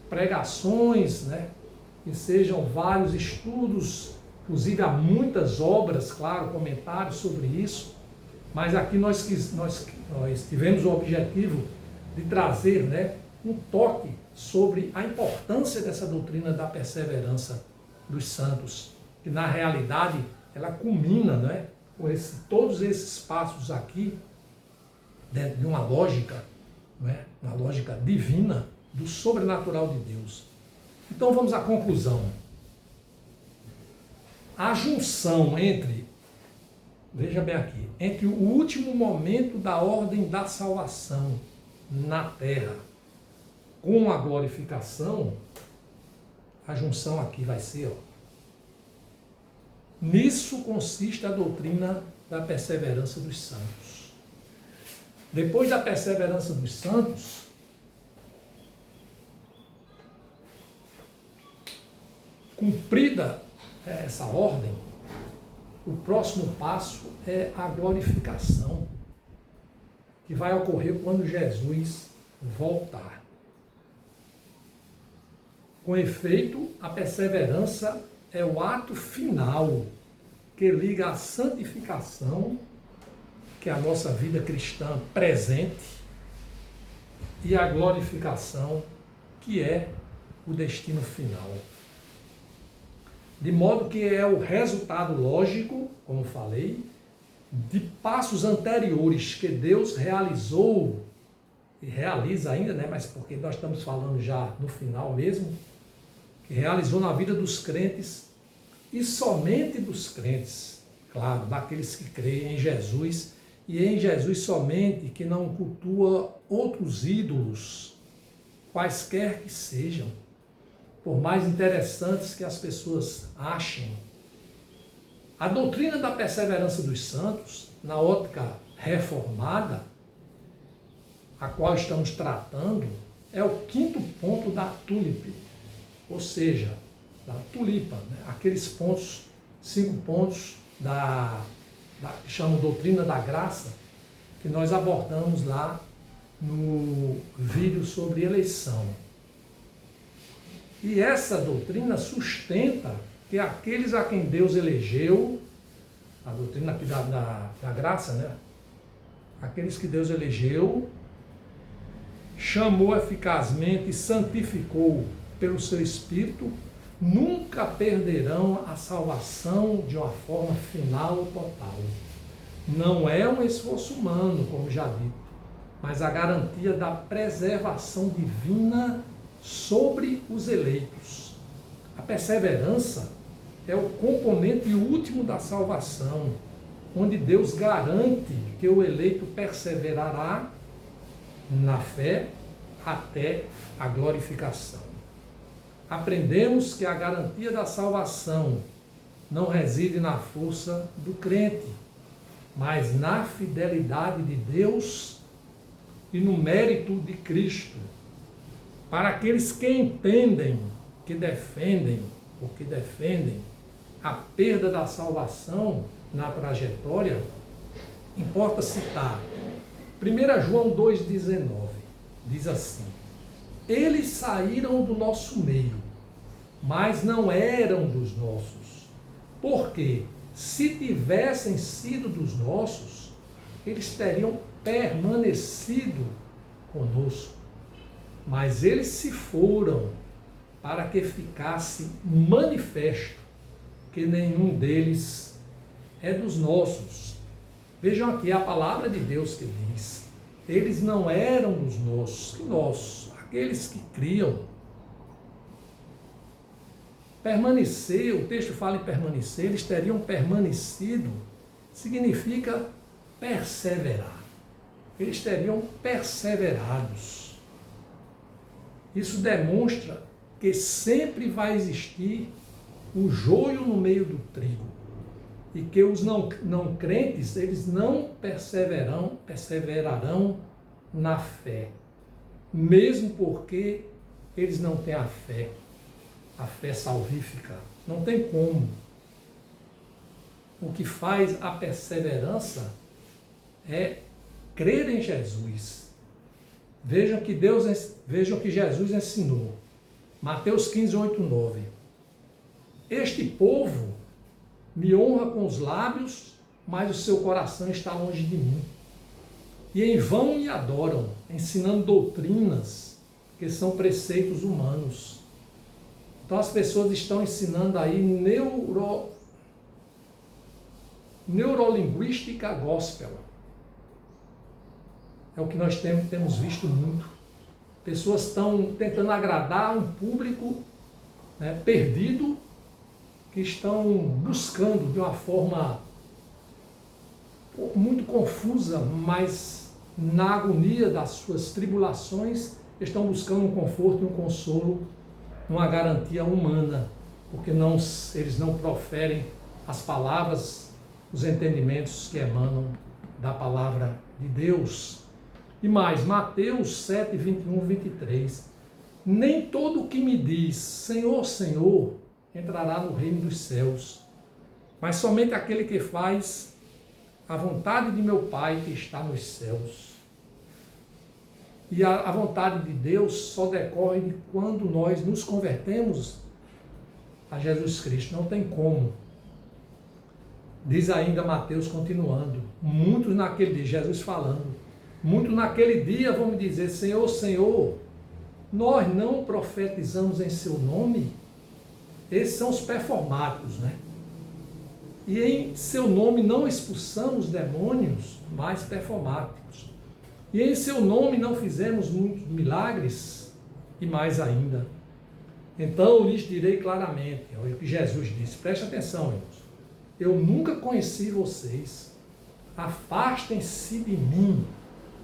pregações, né, ensejam vários estudos, inclusive há muitas obras, claro, comentários sobre isso, mas aqui nós tivemos o objetivo de trazer, né, um toque sobre a importância dessa doutrina da perseverança dos santos, que na realidade ela culmina, né, com todos esses passos aqui, dentro de uma lógica, né, uma lógica divina, do sobrenatural de Deus. Então vamos à conclusão. A junção veja bem aqui, entre o último momento da ordem da salvação na terra com a glorificação, a junção aqui vai ser, nisso consiste a doutrina da perseverança dos santos. Depois da perseverança dos santos, cumprida essa ordem, o próximo passo é a glorificação, que vai ocorrer quando Jesus voltar. Com efeito, a perseverança é o ato final que liga a santificação, que é a nossa vida cristã presente, e a glorificação, que é o destino final. De modo que é o resultado lógico, como falei, de passos anteriores que Deus realizou, e realiza ainda, né? Mas porque nós estamos falando já no final mesmo, que realizou na vida dos crentes, e somente dos crentes, claro, daqueles que creem em Jesus, e em Jesus somente, que não cultua outros ídolos, quaisquer que sejam, por mais interessantes que as pessoas achem. A doutrina da perseverança dos santos, na ótica reformada, a qual estamos tratando, é o quinto ponto da tulipe, ou seja, da tulipa, né? Aqueles pontos, 5 pontos que chamam doutrina da graça, que nós abordamos lá no vídeo sobre eleição. E essa doutrina sustenta que aqueles a quem Deus elegeu, a doutrina aqui da graça, né? Aqueles que Deus elegeu, chamou eficazmente e santificou pelo seu Espírito, nunca perderão a salvação de uma forma final total. Não é um esforço humano, como já dito, mas a garantia da preservação divina sobre os eleitos. A perseverança é o componente último da salvação, onde Deus garante que o eleito perseverará na fé até a glorificação. Aprendemos que a garantia da salvação não reside na força do crente, mas na fidelidade de Deus e no mérito de Cristo. Para aqueles que entendem, que defendem a perda da salvação na trajetória, importa citar 1 João 2,19, diz assim: eles saíram do nosso meio, mas não eram dos nossos, porque se tivessem sido dos nossos, eles teriam permanecido conosco. mas eles se foram para que ficasse manifesto que nenhum deles é dos nossos. Vejam aqui a palavra de Deus que diz: eles não eram dos nossos, que nós, aqueles que criam. Permanecer, o texto fala em permanecer, eles teriam permanecido, significa perseverar. Eles teriam perseverados. Isso demonstra que sempre vai existir o joio no meio do trigo. E que os não crentes, eles não perseverarão na fé. Mesmo porque eles não têm a fé salvífica. Não tem como. O que faz a perseverança é crer em Jesus. Vejam que Jesus ensinou. Mateus 15, 8, 9. Este povo me honra com os lábios, mas o seu coração está longe de mim. E em vão me adoram, ensinando doutrinas que são preceitos humanos. Então as pessoas estão ensinando aí neurolinguística gospel. É o que nós temos visto muito. Pessoas estão tentando agradar um público, né, perdido, que estão buscando de uma forma muito confusa, mas na agonia das suas tribulações, estão buscando um conforto e um consolo, uma garantia humana, porque eles não proferem as palavras, os entendimentos que emanam da palavra de Deus. E mais, Mateus 7, 21, 23. Nem todo o que me diz, Senhor, Senhor, entrará no reino dos céus, mas somente aquele que faz a vontade de meu Pai que está nos céus. E a vontade de Deus só decorre de quando nós nos convertemos a Jesus Cristo. Não tem como. Diz ainda Mateus, continuando, muitos naquele dia, Jesus falando, muitos naquele dia vão me dizer, Senhor, Senhor, nós não profetizamos em seu nome? Esses são os performáticos, né? E em seu nome não expulsamos demônios, mas performáticos. E em seu nome não fizemos muitos milagres, e mais ainda. Então eu lhes direi claramente, olha o que Jesus disse, preste atenção, irmãos. Eu nunca conheci vocês, afastem-se de mim,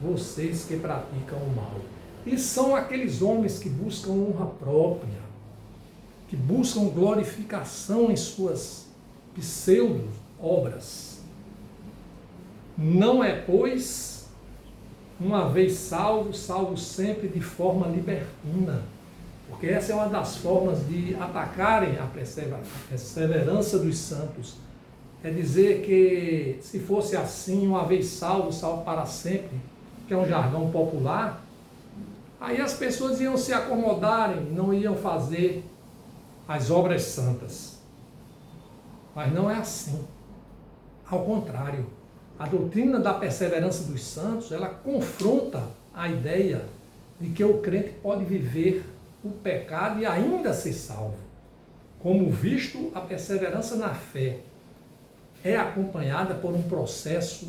vocês que praticam o mal. E são aqueles homens que buscam honra própria, que buscam glorificação em suas pseudo-obras. Não é, pois, uma vez salvo, salvo sempre de forma libertina, porque essa é uma das formas de atacarem a perseverança dos santos. É dizer que se fosse assim, uma vez salvo, salvo para sempre, que é um jargão popular, aí as pessoas iam se acomodarem, não iam fazer as obras santas. Mas não é assim. Ao contrário, a doutrina da perseverança dos santos, ela confronta a ideia de que o crente pode viver o pecado e ainda ser salvo. Como visto, a perseverança na fé é acompanhada por no processo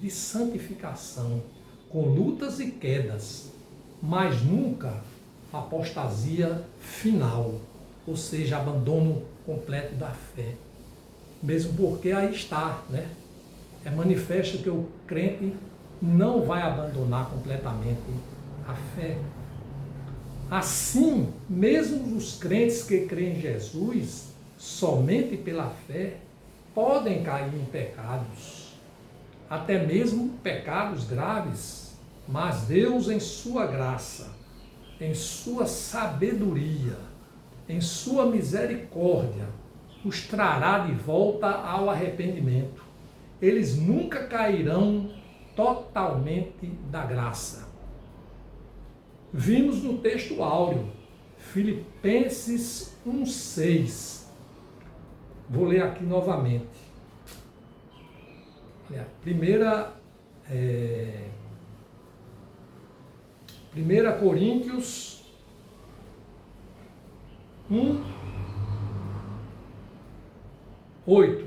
de santificação, com lutas e quedas, mas nunca apostasia final, ou seja, abandono completo da fé. Mesmo porque aí está, né? É manifesto que o crente não vai abandonar completamente a fé. Assim, mesmo os crentes que creem em Jesus, somente pela fé, podem cair em pecados, até mesmo pecados graves, mas Deus, em sua graça, em sua sabedoria, em sua misericórdia, os trará de volta ao arrependimento. Eles nunca cairão totalmente da graça. Vimos no texto áureo, Filipenses 1,6. Vou ler aqui novamente. 1 Coríntios 1, 8.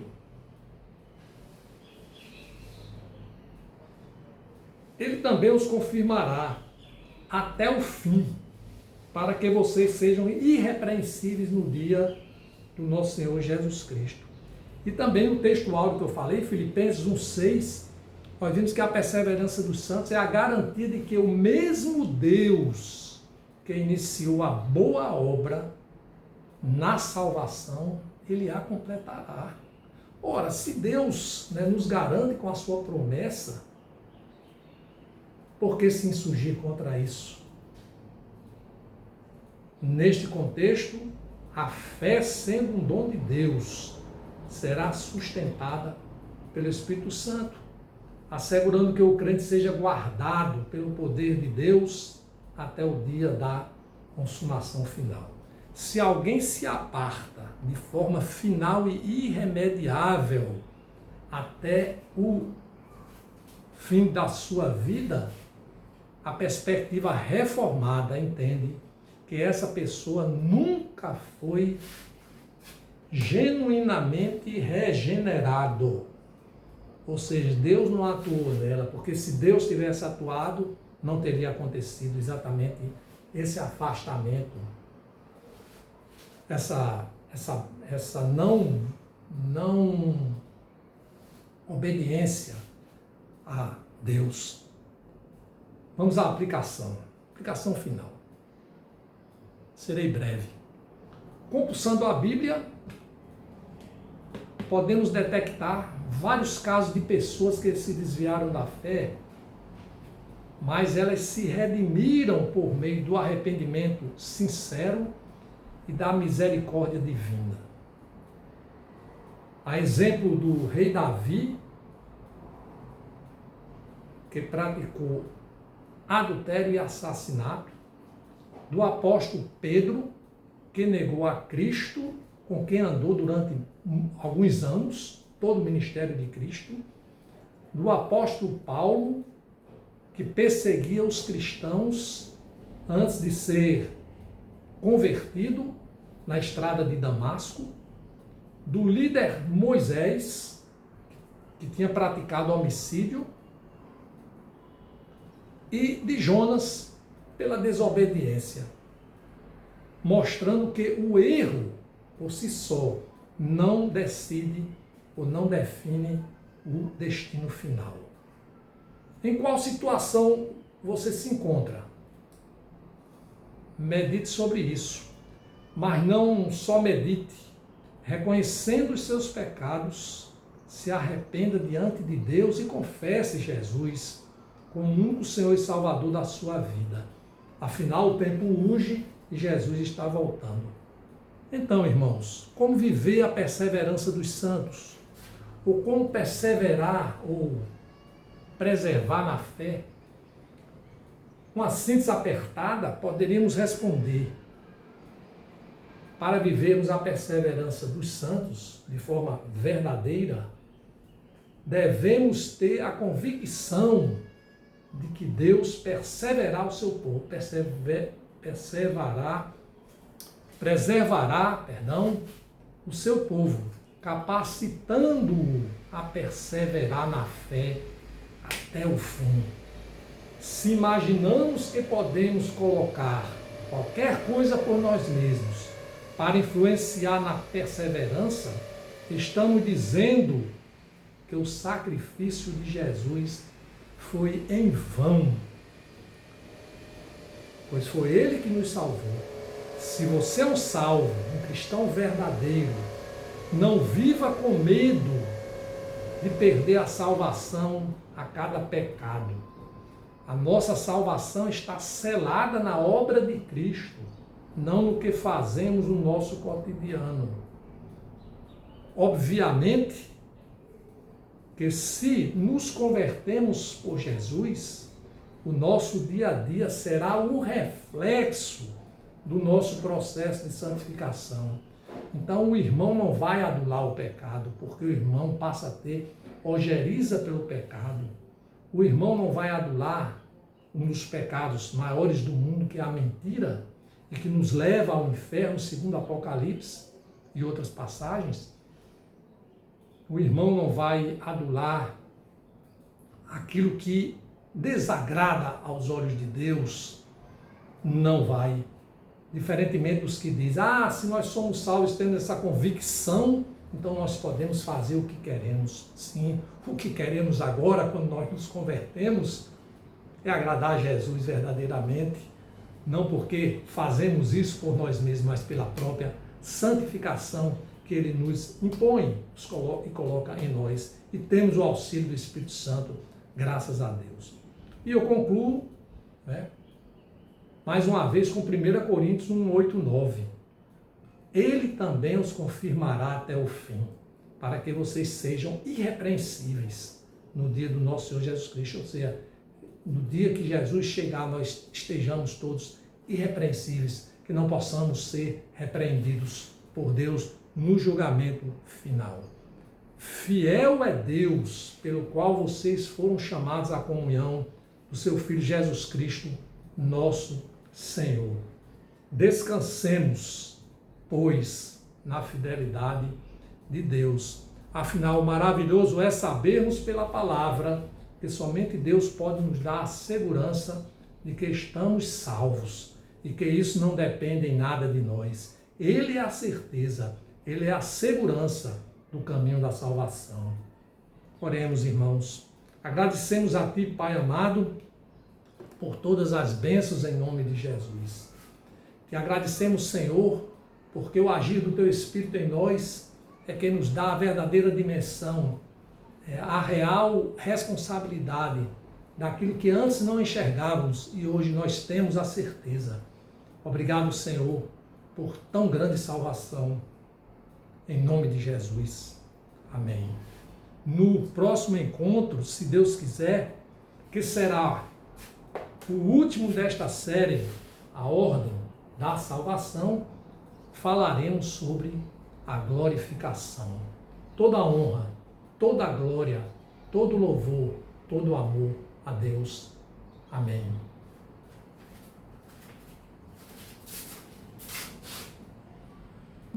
Ele também os confirmará até o fim, para que vocês sejam irrepreensíveis no dia do nosso Senhor Jesus Cristo. E também o texto áureo que eu falei, Filipenses 1,6, nós vimos que a perseverança dos santos é a garantia de que o mesmo Deus que iniciou a boa obra na salvação, Ele a completará. Ora, se Deus, nos garante com a sua promessa, por que se insurgir contra isso? Neste contexto, a fé, sendo um dom de Deus, será sustentada pelo Espírito Santo, assegurando que o crente seja guardado pelo poder de Deus até o dia da consumação final. Se alguém se aparta de forma final e irremediável até o fim da sua vida, a perspectiva reformada entende que essa pessoa nunca foi genuinamente regenerado. Ou seja, Deus não atuou nela, porque se Deus tivesse atuado, não teria acontecido exatamente esse afastamento, essa não obediência a Deus. Vamos à aplicação final. Serei breve. Compulsando a Bíblia, podemos detectar vários casos de pessoas que se desviaram da fé, mas elas se redimiram por meio do arrependimento sincero e da misericórdia divina. A exemplo do rei Davi, que praticou adultério e assassinato, do apóstolo Pedro, que negou a Cristo, com quem andou durante alguns anos, todo o ministério de Cristo, do apóstolo Paulo, que perseguia os cristãos antes de ser convertido na estrada de Damasco, do líder Moisés, que tinha praticado homicídio, e de Jonas, pela desobediência, mostrando que o erro, por si só, não decide ou não define o destino final. Em qual situação você se encontra? Medite sobre isso, mas não só medite, reconhecendo os seus pecados, se arrependa diante de Deus e confesse Jesus como único Senhor e Salvador da sua vida. Afinal, o tempo urge e Jesus está voltando. Então, irmãos, como viver a perseverança dos santos? Ou como perseverar ou preservar na fé? Com a síntese apertada, poderíamos responder: para vivermos a perseverança dos santos de forma verdadeira, devemos ter a convicção de que Deus preservará o seu povo, capacitando-o a perseverar na fé até o fim. Se imaginamos que podemos colocar qualquer coisa por nós mesmos para influenciar na perseverança, estamos dizendo que o sacrifício de Jesus foi em vão, pois foi Ele que nos salvou. Se você é um salvo, um cristão verdadeiro, não viva com medo de perder a salvação a cada pecado. A nossa salvação está selada na obra de Cristo, não no que fazemos no nosso cotidiano. Obviamente que se nos convertemos por Jesus, o nosso dia a dia será o reflexo do nosso processo de santificação. Então o irmão não vai adular o pecado, porque o irmão passa a ter ojeriza pelo pecado. O irmão não vai adular um dos pecados maiores do mundo, que é a mentira, e que nos leva ao inferno, segundo Apocalipse e outras passagens, o irmão não vai adular aquilo que desagrada aos olhos de Deus, não vai. Diferentemente dos que dizem, se nós somos salvos tendo essa convicção, então nós podemos fazer o que queremos. Sim, o que queremos agora, quando nós nos convertemos, é agradar a Jesus verdadeiramente, não porque fazemos isso por nós mesmos, mas pela própria santificação que Ele nos impõe e coloca em nós. E temos o auxílio do Espírito Santo, graças a Deus. E eu concluo, mais uma vez, com 1 Coríntios 1:8-9. Ele também os confirmará até o fim, para que vocês sejam irrepreensíveis no dia do nosso Senhor Jesus Cristo, ou seja, no dia que Jesus chegar, nós estejamos todos irrepreensíveis, que não possamos ser repreendidos por Deus no julgamento final. Fiel é Deus, pelo qual vocês foram chamados à comunhão do seu Filho Jesus Cristo, nosso Senhor. Descansemos, pois, na fidelidade de Deus. Afinal, maravilhoso é sabermos pela palavra que somente Deus pode nos dar a segurança de que estamos salvos e que isso não depende em nada de nós. Ele é a certeza, Ele é a segurança do caminho da salvação. Oremos, irmãos. Agradecemos a Ti, Pai amado, por todas as bênçãos em nome de Jesus. Te agradecemos, Senhor, porque o agir do Teu Espírito em nós é quem nos dá a verdadeira dimensão, a real responsabilidade daquilo que antes não enxergávamos e hoje nós temos a certeza. Obrigado, Senhor, por tão grande salvação. Em nome de Jesus. Amém. No próximo encontro, se Deus quiser, que será o último desta série, a ordem da salvação, falaremos sobre a glorificação. Toda a honra, toda a glória, todo o louvor, todo o amor a Deus. Amém.